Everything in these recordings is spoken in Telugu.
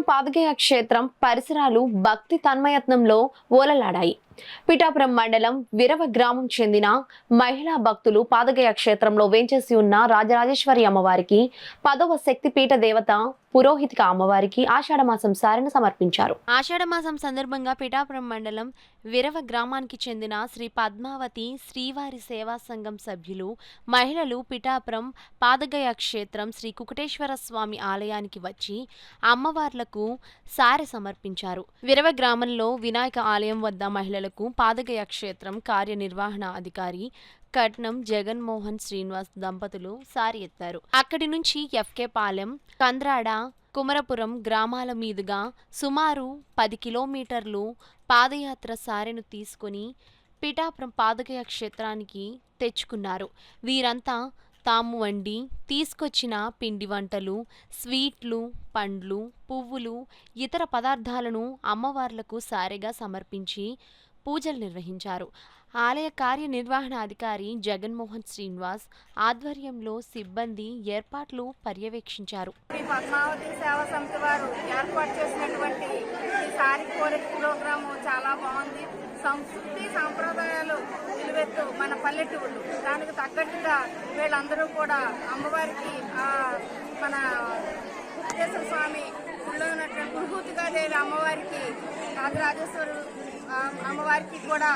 పాదగయ క్షేత్రం పరిసరాలు భక్తి తన్మయత్నంలో ఓలలాడాయి. పిఠాపురం మండలం విరవ గ్రామం చెందిన మహిళా భక్తులు పాదగయ క్షేత్రంలో వేంచేసి ఉన్న రాజరాజేశ్వరి అమ్మవారికి 10వ శక్తిపీఠ దేవత పురోహితిక అమ్మవారికి ఆషాఢమాసం సారెను సమర్పించారు. ఆషాఢమాసం సందర్భంగా పిఠాపురం మండలం విరవ గ్రామానికి చెందిన శ్రీ పద్మావతి శ్రీవారి సేవా సంఘం సభ్యులు మహిళలు పిఠాపురం పాదగయ క్షేత్రం శ్రీ కుకుటేశ్వర స్వామి ఆలయానికి వచ్చి అమ్మవార్లకు సారె సమర్పించారు. విరవ గ్రామంలో వినాయక ఆలయం వద్ద మహిళలకు పాదగయ క్షేత్రం కార్యనిర్వహణ అధికారి కట్నం జగన్మోహన్ శ్రీనివాస్ దంపతులు సారి ఎత్తారు. అక్కడి నుంచి ఎఫ్కే పాలెం, కంద్రాడ, కుమరపురం గ్రామాల మీదుగా సుమారు 10 కిలోమీటర్లు పాదయాత్ర సారెను తీసుకుని పిఠాపురం పాదగయ క్షేత్రానికి తెచ్చుకున్నారు. వీరంతా తాము వండి తీసుకొచ్చిన పిండి వంటలు, స్వీట్లు, పండ్లు, పువ్వులు, ఇతర పదార్థాలను అమ్మవార్లకు సారెగా సమర్పించి పూజలు నిర్వహించారు. ఆలయ కార్యనిర్వహణ అధికారి జగన్మోహన్ శ్రీనివాస్ ఆధ్వర్యంలో సిబ్బంది ఏర్పాట్లు పర్యవేక్షించారు. పద్మావతి సేవా సమితి వారు ఏర్పాటు చేసినటువంటి ఈ సారీ కోరిక ప్రోగ్రాము చాలా బాగుంది. సంస్కృతి సాంప్రదాయాలు నిలువెత్తు మన పల్లెటూళ్ళు, దానికి తగ్గట్టుగా వీళ్ళందరూ కూడా అమ్మవారికి మన కుకుటేశ్వర స్వామి గుళ్ళో ఉన్నటువంటి పురుహూతిగా దేవి అమ్మవారికి రాజరాజేశ్వరు అమ్మవారికి కూడా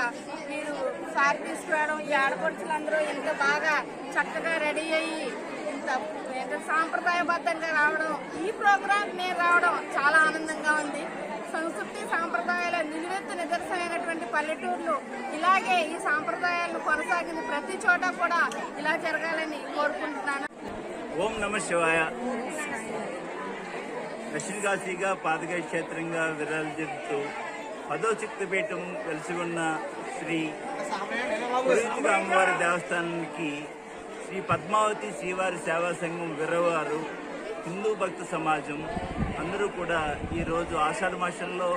వీరు సారి తీసుకురావడం, ఈ ఆడపడుచులందరూ ఇంత బాగా చక్కగా రెడీ అయ్యి ఇంత సాంప్రదాయబద్ధంగా రావడం, ఈ ప్రోగ్రాం నేను రావడం చాలా ఆనందంగా ఉంది. సంస్కృతి సాంప్రదాయాల నిలువెత్తు నిదర్శనమైనటువంటి పల్లెటూర్లు ఇలాగే ఈ సాంప్రదాయాలను కొనసాగింది ప్రతి చోట కూడా ఇలా జరగాలని కోరుకుంటున్నాను. ఓం నమః శివాయ. దక్షిణ కాశీగా పాదగయ క్షేత్రంగా విరాజిల్లుతూ 10వ శక్తిపీఠం వెలిసి ఉన్న శ్రీ పురోహితిక అమ్మవారి దేవస్థానానికి శ్రీ పద్మావతి శ్రీవారి సేవా సంఘం విరవారు, హిందూ భక్త సమాజం అందరూ కూడా ఈరోజు ఆషాఢ మాసంలో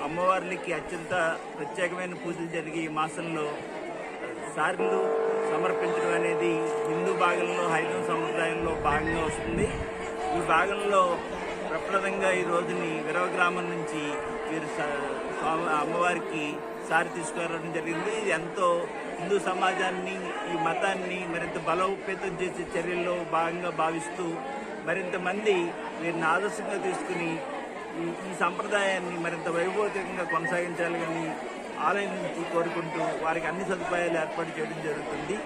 అమ్మవార్లకి అత్యంత ప్రత్యేకమైన పూజలు జరిగే ఈ మాసంలో సారెలు సమర్పించడం అనేది హిందూ భాగంలో హైందవ సంప్రదాయంలో భాగంగా వస్తుంది. ఈ భాగంలో ప్రప్రదంగా ఈ రోజుని విరవ గ్రామం నుంచి వీరు అమ్మవారికి సారి తీసుకురావడం జరిగింది. ఇది ఎంతో హిందూ సమాజాన్ని, ఈ మతాన్ని మరింత బలోపేతం చేసే చర్యల్లో భాగంగా భావిస్తూ మరింత మంది వీరిని ఆదర్శంగా తీసుకుని ఈ సంప్రదాయాన్ని మరింత వైభవతంగా కొనసాగించాలని ఆలయం నుంచి కోరుకుంటూ వారికి అన్ని సదుపాయాలు ఏర్పాటు చేయడం జరుగుతుంది.